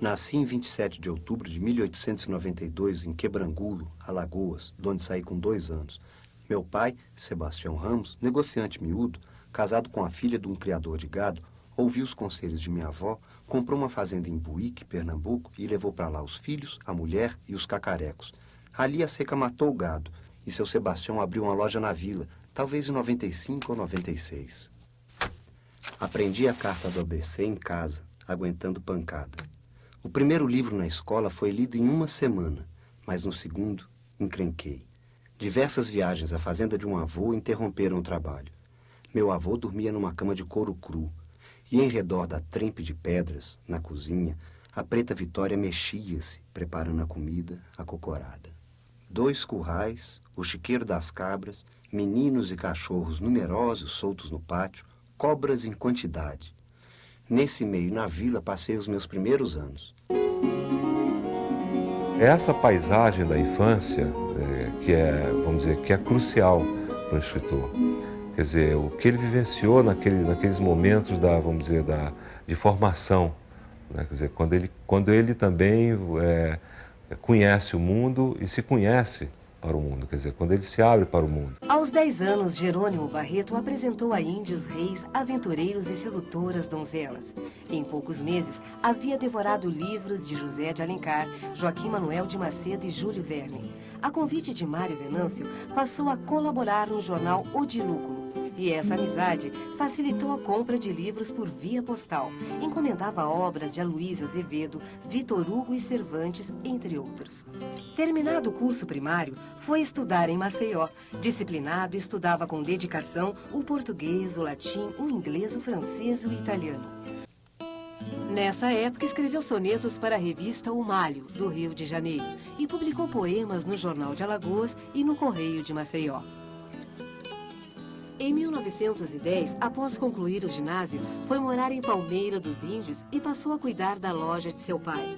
Nasci em 27 de outubro de 1892 em Quebrangulo, Alagoas, de onde saí com 2 anos. Meu pai, Sebastião Ramos, negociante miúdo, casado com a filha de um criador de gado, ouviu os conselhos de minha avó, comprou uma fazenda em Buíque, Pernambuco, e levou para lá os filhos, a mulher e os cacarecos. Ali a seca matou o gado, e seu Sebastião abriu uma loja na vila, talvez em 95 ou 96. Aprendi a carta do ABC em casa, aguentando pancada. O primeiro livro na escola foi lido em uma semana, mas no segundo, encrenquei. Diversas viagens à fazenda de um avô interromperam o trabalho. Meu avô dormia numa cama de couro cru, e em redor da trempe de pedras, na cozinha, a preta Vitória mexia-se, preparando a comida acocorada. 2 currais, o chiqueiro das cabras, meninos e cachorros numerosos soltos no pátio, cobras em quantidade. Nesse meio, na vila, passei os meus primeiros anos. Essa paisagem da infância, vamos dizer, que é crucial para o escritor. Quer dizer, o que ele vivenciou naqueles momentos de formação, né? Quer dizer, quando ele também conhece o mundo e se conhece para o mundo, quer dizer, quando ele se abre para o mundo. Aos 10 anos, Jerônimo Barreto apresentou a índios, reis, aventureiros e sedutoras donzelas. Em poucos meses, havia devorado livros de José de Alencar, Joaquim Manuel de Macedo e Júlio Verne. A convite de Mário Venâncio, passou a colaborar no jornal Odilúculo. E essa amizade facilitou a compra de livros por via postal. Encomendava obras de Aloysio Azevedo, Vitor Hugo e Cervantes, entre outros. Terminado o curso primário, foi estudar em Maceió. Disciplinado, estudava com dedicação o português, o latim, o inglês, o francês e o italiano. Nessa época, escreveu sonetos para a revista O Malho, do Rio de Janeiro, e publicou poemas no Jornal de Alagoas e no Correio de Maceió. Em 1910, após concluir o ginásio, foi morar em Palmeira dos Índios e passou a cuidar da loja de seu pai.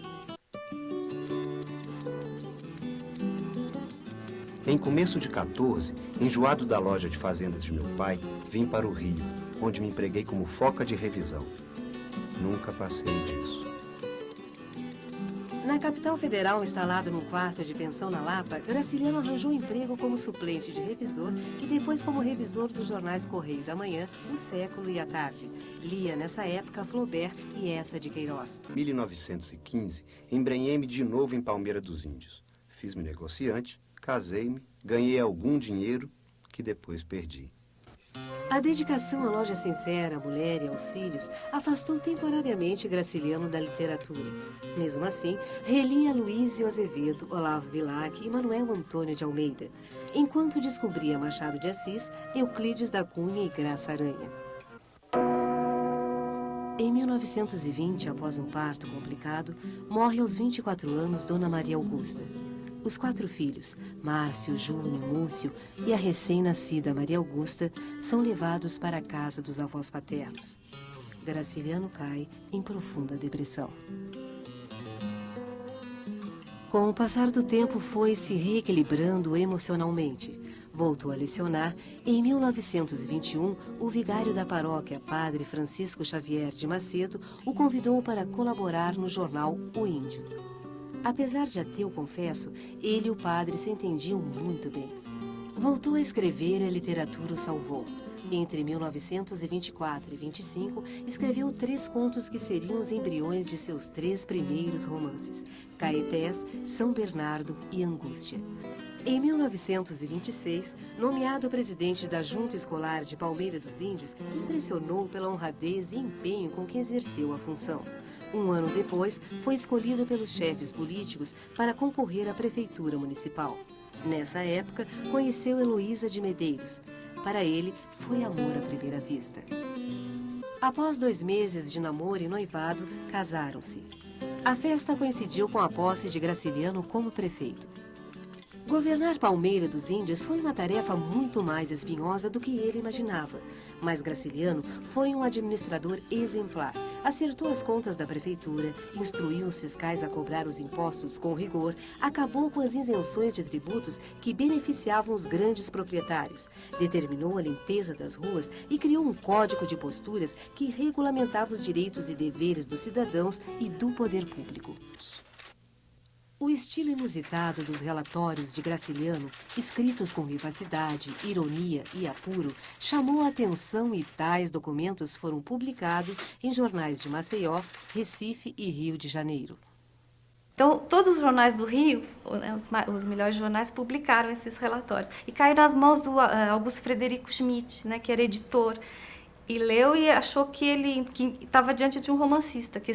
Em começo de 14, enjoado da loja de fazendas de meu pai, vim para o Rio, onde me empreguei como foca de revisão. Nunca passei disso. Na capital federal, instalado num quarto de pensão na Lapa, Graciliano arranjou emprego como suplente de revisor e depois como revisor dos jornais Correio da Manhã, O Século e a Tarde. Lia nessa época Flaubert e Eça de Queiroz. Em 1915, embrenhei-me de novo em Palmeira dos Índios. Fiz-me negociante, casei-me, ganhei algum dinheiro que depois perdi. A dedicação à loja sincera, à mulher e aos filhos afastou temporariamente Graciliano da literatura. Mesmo assim, relia Aloysio Azevedo, Olavo Bilac e Manuel Antônio de Almeida, enquanto descobria Machado de Assis, Euclides da Cunha e Graça Aranha. Em 1920, após um parto complicado, morre aos 24 anos Dona Maria Augusta. Os 4 filhos, Márcio, Júnior, Múcio e a recém-nascida Maria Augusta, são levados para a casa dos avós paternos. Graciliano cai em profunda depressão. Com o passar do tempo, foi se reequilibrando emocionalmente. Voltou a lecionar e, em 1921, o vigário da paróquia, padre Francisco Xavier de Macedo, o convidou para colaborar no jornal O Índio. Apesar de ateu, confesso, ele e o padre se entendiam muito bem. Voltou a escrever e a literatura o salvou. Entre 1924 e 25, escreveu 3 contos que seriam os embriões de seus 3 primeiros romances, Caetés, São Bernardo e Angústia. Em 1926, nomeado presidente da Junta Escolar de Palmeira dos Índios, impressionou pela honradez e empenho com que exerceu a função. Um ano depois, foi escolhido pelos chefes políticos para concorrer à prefeitura municipal. Nessa época, conheceu Heloísa de Medeiros. Para ele, foi amor à primeira vista. Após 2 meses de namoro e noivado, casaram-se. A festa coincidiu com a posse de Graciliano como prefeito. Governar Palmeira dos Índios foi uma tarefa muito mais espinhosa do que ele imaginava. Mas Graciliano foi um administrador exemplar. acertou as contas da prefeitura, instruiu os fiscais a cobrar os impostos com rigor, acabou com as isenções de tributos que beneficiavam os grandes proprietários, determinou a limpeza das ruas e criou um código de posturas que regulamentava os direitos e deveres dos cidadãos e do poder público. O estilo inusitado dos relatórios de Graciliano, escritos com vivacidade, ironia e apuro, chamou a atenção e tais documentos foram publicados em jornais de Maceió, Recife e Rio de Janeiro. Então, todos os jornais do Rio, os melhores jornais, publicaram esses relatórios. E caiu nas mãos do Augusto Frederico Schmidt, né, que era editor, e leu e achou que ele estava diante de um romancista, que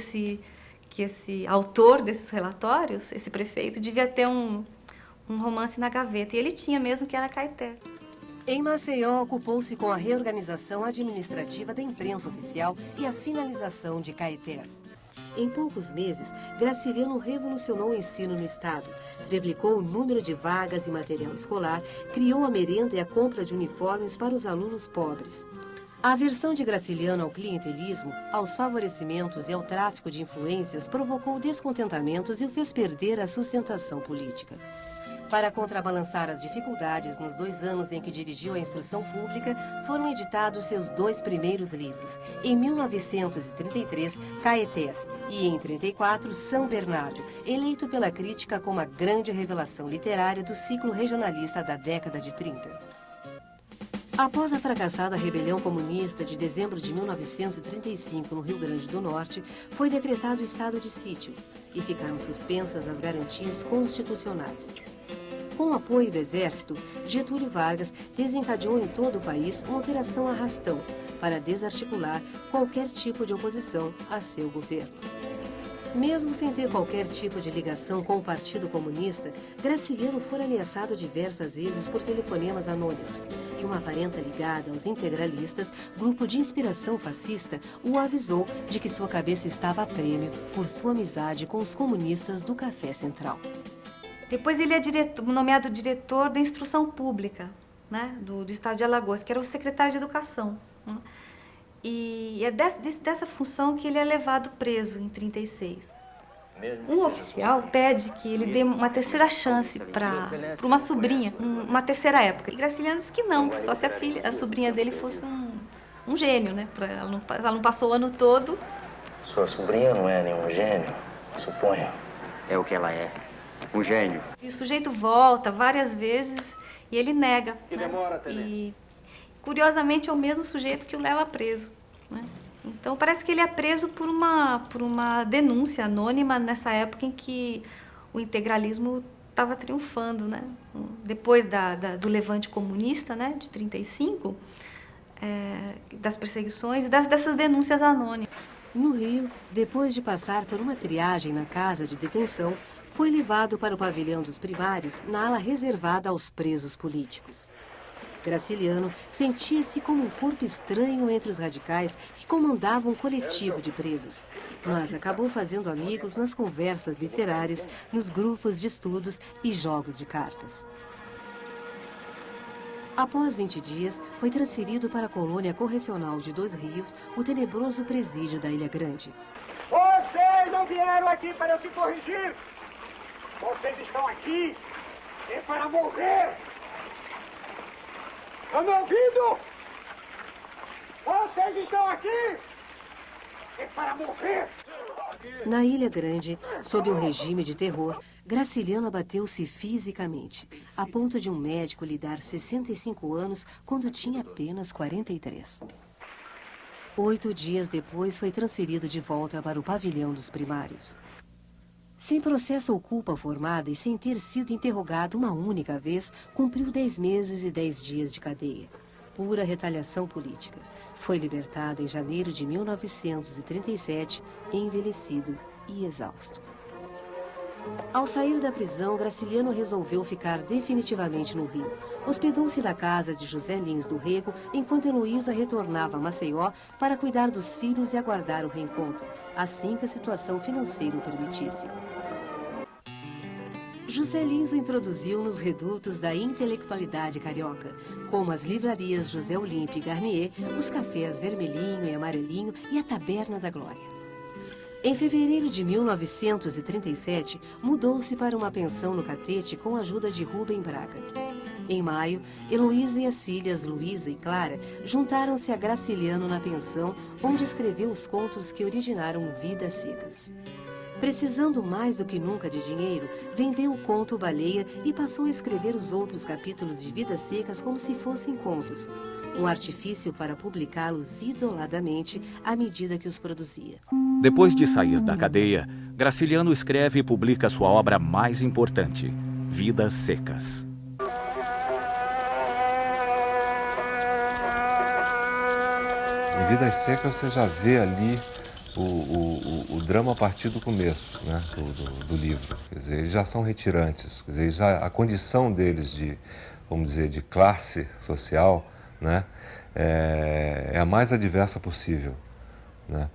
esse autor desses relatórios, esse prefeito, devia ter um romance na gaveta. E ele tinha mesmo, que era Caetés. Em Maceió, ocupou-se com a reorganização administrativa da imprensa oficial e a finalização de Caetés. Em poucos meses, Graciliano revolucionou o ensino no estado, triplicou o número de vagas e material escolar, criou a merenda e a compra de uniformes para os alunos pobres. A aversão de Graciliano ao clientelismo, aos favorecimentos e ao tráfico de influências provocou descontentamentos e o fez perder a sustentação política. Para contrabalançar as dificuldades nos 2 anos em que dirigiu a instrução pública, foram editados seus 2 primeiros livros. Em 1933, Caetés, e em 34, São Bernardo, eleito pela crítica como a grande revelação literária do ciclo regionalista da década de 30. Após a fracassada rebelião comunista de dezembro de 1935 no Rio Grande do Norte, foi decretado o estado de sítio e ficaram suspensas as garantias constitucionais. Com o apoio do Exército, Getúlio Vargas desencadeou em todo o país uma operação arrastão para desarticular qualquer tipo de oposição a seu governo. Mesmo sem ter qualquer tipo de ligação com o Partido Comunista, Graciliano foi ameaçado diversas vezes por telefonemas anônimos. E uma parenta ligada aos integralistas, grupo de inspiração fascista, o avisou de que sua cabeça estava a prêmio por sua amizade com os comunistas do Café Central. Depois ele é nomeado diretor da instrução pública, né, do estado de Alagoas, que era o secretário de Educação, né? E é dessa função que ele é levado preso em 36. Um oficial pede que ele dê uma terceira chance para uma sobrinha, uma terceira época. E Graciliano disse que não, que só se a sobrinha dele fosse um gênio, né? Ela não passou o ano todo. Sua sobrinha não é nenhum gênio, suponho. É o que ela é, um gênio. E o sujeito volta várias vezes e ele nega. Que demora, Tenente. E, curiosamente, é o mesmo sujeito que o leva preso, né? Então, parece que ele é preso por uma denúncia anônima nessa época em que o integralismo estava triunfando, né? Depois do levante comunista, né, de 35, das perseguições e dessas denúncias anônimas. No Rio, depois de passar por uma triagem na casa de detenção, foi levado para o pavilhão dos primários, na ala reservada aos presos políticos. Graciliano sentia-se como um corpo estranho entre os radicais que comandavam um coletivo de presos, mas acabou fazendo amigos nas conversas literárias, nos grupos de estudos e jogos de cartas. Após 20 dias, foi transferido para a colônia correcional de 2 Rios, o tenebroso presídio da Ilha Grande. Vocês não vieram aqui para eu te corrigir. Vocês estão aqui para morrer. Estão me ouvindo? Vocês estão aqui para morrer. Na Ilha Grande, sob um regime de terror, Graciliano abateu-se fisicamente, a ponto de um médico lhe dar 65 anos quando tinha apenas 43. 8 dias depois, foi transferido de volta para o pavilhão dos primários. Sem processo ou culpa formada e sem ter sido interrogado uma única vez, cumpriu 10 meses e 10 dias de cadeia. Pura retaliação política. Foi libertado em janeiro de 1937, envelhecido e exausto. Ao sair da prisão, Graciliano resolveu ficar definitivamente no Rio. Hospedou-se na casa de José Lins do Rego, enquanto Heloísa retornava a Maceió para cuidar dos filhos e aguardar o reencontro, assim que a situação financeira o permitisse. José Lins o introduziu nos redutos da intelectualidade carioca, como as livrarias José Olímpio e Garnier, os cafés Vermelhinho e Amarelinho e a Taberna da Glória. Em fevereiro de 1937, mudou-se para uma pensão no Catete com a ajuda de Rubem Braga. Em maio, Heloísa e as filhas Luísa e Clara juntaram-se a Graciliano na pensão, onde escreveu os contos que originaram Vidas Secas. Precisando mais do que nunca de dinheiro, vendeu o conto Baleia e passou a escrever os outros capítulos de Vidas Secas como se fossem contos. Um artifício para publicá-los isoladamente à medida que os produzia. Depois de sair da cadeia, Graciliano escreve e publica sua obra mais importante, Vidas Secas. Em Vidas Secas você já vê ali o drama a partir do começo, né, do livro. Quer dizer, eles já são retirantes, quer dizer, a condição deles de, vamos dizer, de classe social, né, é a mais adversa possível, né.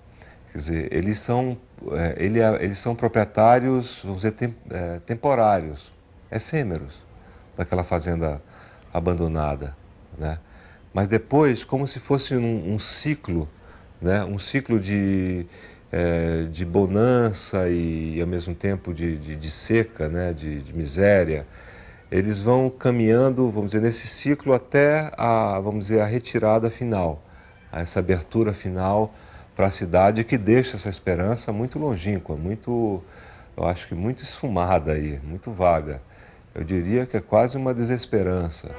Quer dizer, eles são proprietários, vamos dizer, temporários, efêmeros, daquela fazenda abandonada, né. Mas depois, como se fosse um ciclo, né, um ciclo de bonança e ao mesmo tempo de seca, né, de miséria, eles vão caminhando, vamos dizer, nesse ciclo até vamos dizer, a retirada final, essa abertura final para a cidade, que deixa essa esperança muito longínqua, muito, eu acho que muito esfumada aí, muito vaga. Eu diria que é quase uma desesperança.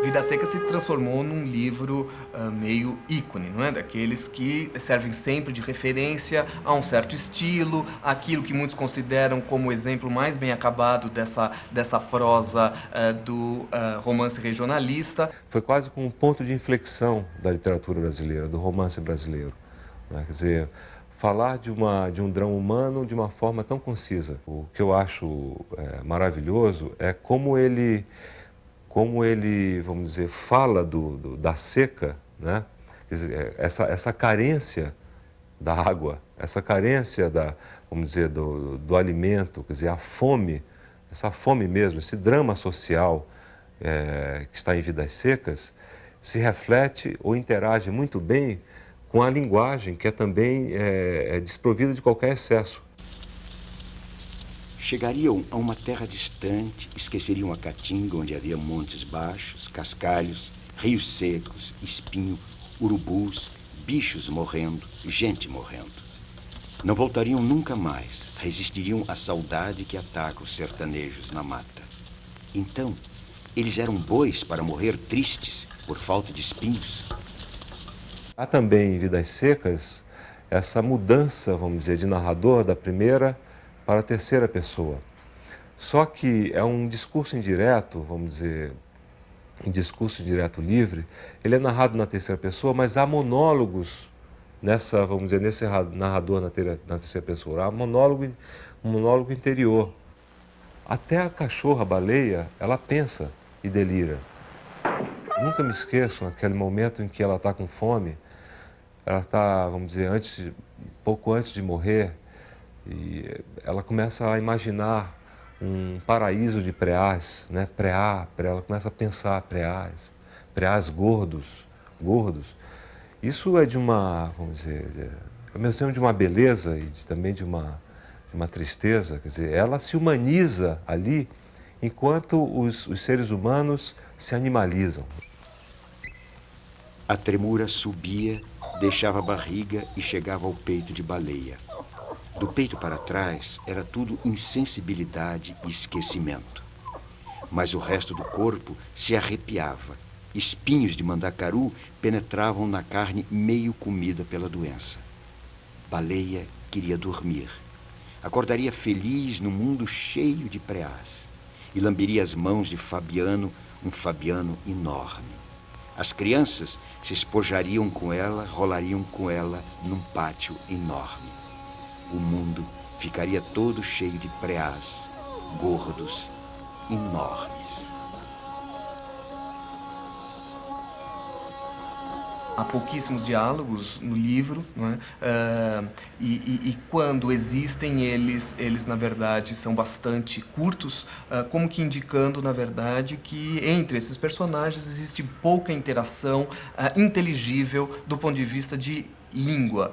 Vidas Secas se transformou num livro meio ícone, não é? Daqueles que servem sempre de referência a um certo estilo, aquilo que muitos consideram como o exemplo mais bem acabado dessa prosa do romance regionalista. Foi quase como um ponto de inflexão da literatura brasileira, do romance brasileiro, né? Quer dizer, falar de um drama humano de uma forma tão concisa. O que eu acho maravilhoso é como ele, vamos dizer, fala da seca, né? Quer dizer, essa carência da água, essa carência vamos dizer, do alimento, quer dizer, a fome, essa fome mesmo, esse drama social que está em Vidas Secas, se reflete ou interage muito bem com a linguagem, que também desprovida de qualquer excesso. Chegariam a uma terra distante, esqueceriam a caatinga, onde havia montes baixos, cascalhos, rios secos, espinho, urubus, bichos morrendo, gente morrendo. Não voltariam nunca mais, resistiriam à saudade que ataca os sertanejos na mata. Então, eles eram bois para morrer tristes por falta de espinhos. Há também em Vidas Secas essa mudança, vamos dizer, de narrador da primeira para a terceira pessoa. Só que é um discurso indireto, vamos dizer, um discurso direto livre. Ele é narrado na terceira pessoa, mas há monólogos vamos dizer, nesse narrador na terceira pessoa. Há um monólogo interior. Até a cachorra, a baleia, ela pensa e delira. Nunca me esqueço naquele momento em que ela está com fome. Ela está, vamos dizer, pouco antes de morrer, e ela começa a imaginar um paraíso de preás, né? Ela começa a pensar preás gordos. Isso é de uma, vamos dizer, ao mesmo tempo de uma beleza e também de uma tristeza. Quer dizer, ela se humaniza ali, enquanto os seres humanos se animalizam. A tremura subia, deixava a barriga e chegava ao peito de Baleia. Do peito para trás era tudo insensibilidade e esquecimento. Mas o resto do corpo se arrepiava. Espinhos de mandacaru penetravam na carne meio comida pela doença. Baleia queria dormir. Acordaria feliz num mundo cheio de preás. E lamberia as mãos de Fabiano, um Fabiano enorme. As crianças se espojariam com ela, rolariam com ela num pátio enorme. O mundo ficaria todo cheio de preás, gordos, enormes. Há pouquíssimos diálogos no livro, não é? E quando existem, eles na verdade são bastante curtos, como que indicando na verdade que entre esses personagens existe pouca interação inteligível do ponto de vista de língua.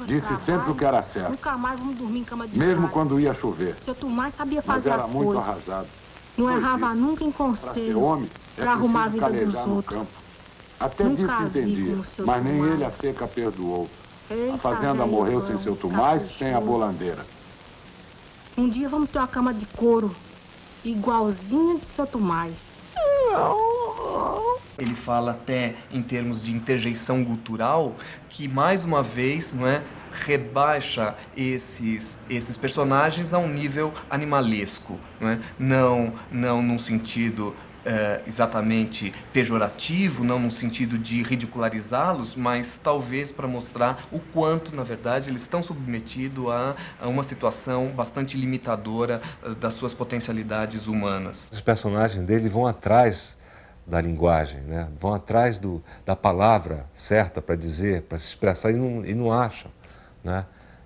Disse sempre o que era certo. Nunca mais vamos dormir em cama de Mesmo quando ia chover. Seu Tomás sabia fazer mas era as muito coisas. arrasado. Não errava nunca em Para ser conselho. homem, Pra arrumar a vida dos calejar no outros. campo. Até Nunca disso vi entendia, como seu mas nem Tomás. ele a seca perdoou. Eita, A fazenda velho, morreu sem seu Tomás, sem a caprichoso. bolandeira. Um dia vamos ter uma cama de couro igualzinha de seu Tomás. Ele fala até em termos de interjeição gutural que mais uma vez, não é, rebaixa esses personagens a um nível animalesco, não é? Não num sentido exatamente pejorativo, não no sentido de ridicularizá-los, mas talvez para mostrar o quanto, na verdade, eles estão submetidos a uma situação bastante limitadora das suas potencialidades humanas. Os personagens dele vão atrás da linguagem, né? Vão atrás da palavra certa para dizer, para se expressar, e não acham, né?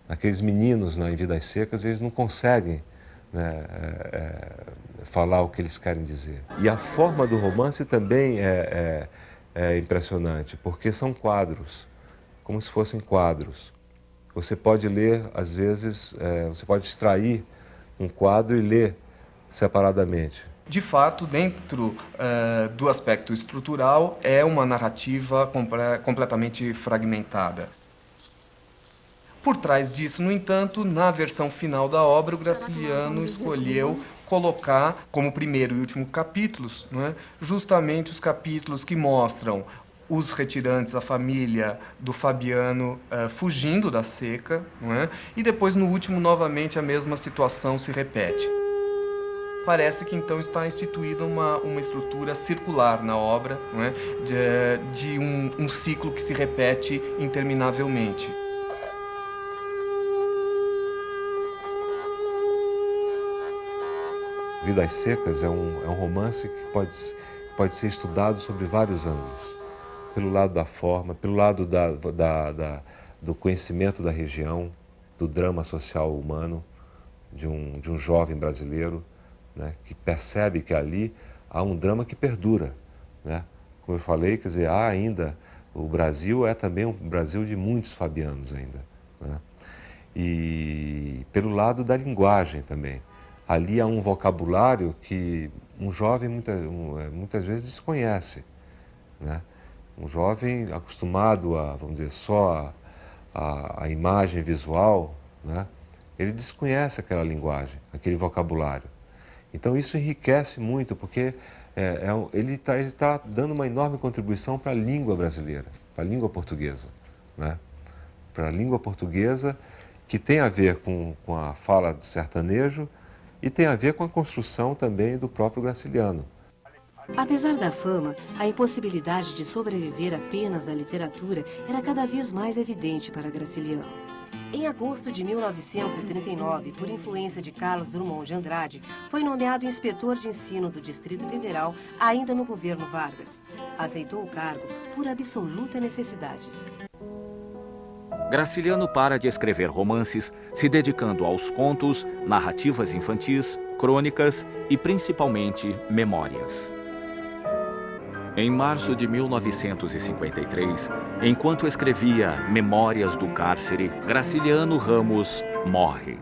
Aqueles meninos em Vidas Secas, eles não conseguem, né, falar o que eles querem dizer. E a forma do romance também é impressionante, porque são quadros, como se fossem quadros. Você pode ler, às vezes, você pode extrair um quadro e ler separadamente. De fato, dentro do aspecto estrutural, é uma narrativa completamente fragmentada. Por trás disso, no entanto, na versão final da obra, o Graciliano escolheu colocar como primeiro e último capítulos, não é, justamente os capítulos que mostram os retirantes, a família do Fabiano fugindo da seca, não é? E depois, no último, novamente, a mesma situação se repete. Parece que então está instituída uma estrutura circular na obra, não é? de um ciclo que se repete interminavelmente. Vidas Secas é um romance que pode ser estudado sobre vários ângulos. Pelo lado da forma, pelo lado do conhecimento da região, do drama social humano de um jovem brasileiro, né, que percebe que ali há um drama que perdura, né? Como eu falei, quer dizer, há ainda, o Brasil é também um Brasil de muitos fabianos ainda, né? E pelo lado da linguagem também. Ali há um vocabulário que um jovem muitas vezes desconhece, né? Um jovem acostumado a, vamos dizer, só a imagem visual, né? Ele desconhece aquela linguagem, aquele vocabulário. Então isso enriquece muito, porque ele tá dando uma enorme contribuição para a língua brasileira, para a língua portuguesa, né? Para a língua portuguesa, que tem a ver com a fala do sertanejo e tem a ver com a construção também do próprio Graciliano. Apesar da fama, a impossibilidade de sobreviver apenas da literatura era cada vez mais evidente para Graciliano. Em agosto de 1939, por influência de Carlos Drummond de Andrade, foi nomeado inspetor de ensino do Distrito Federal, ainda no governo Vargas. Aceitou o cargo por absoluta necessidade. Graciliano para de escrever romances, se dedicando aos contos, narrativas infantis, crônicas e, principalmente, memórias. Em março de 1953, enquanto escrevia Memórias do Cárcere, Graciliano Ramos morre.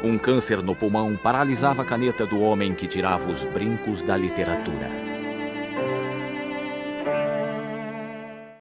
Um câncer no pulmão paralisava a caneta do homem que tirava os brincos da literatura.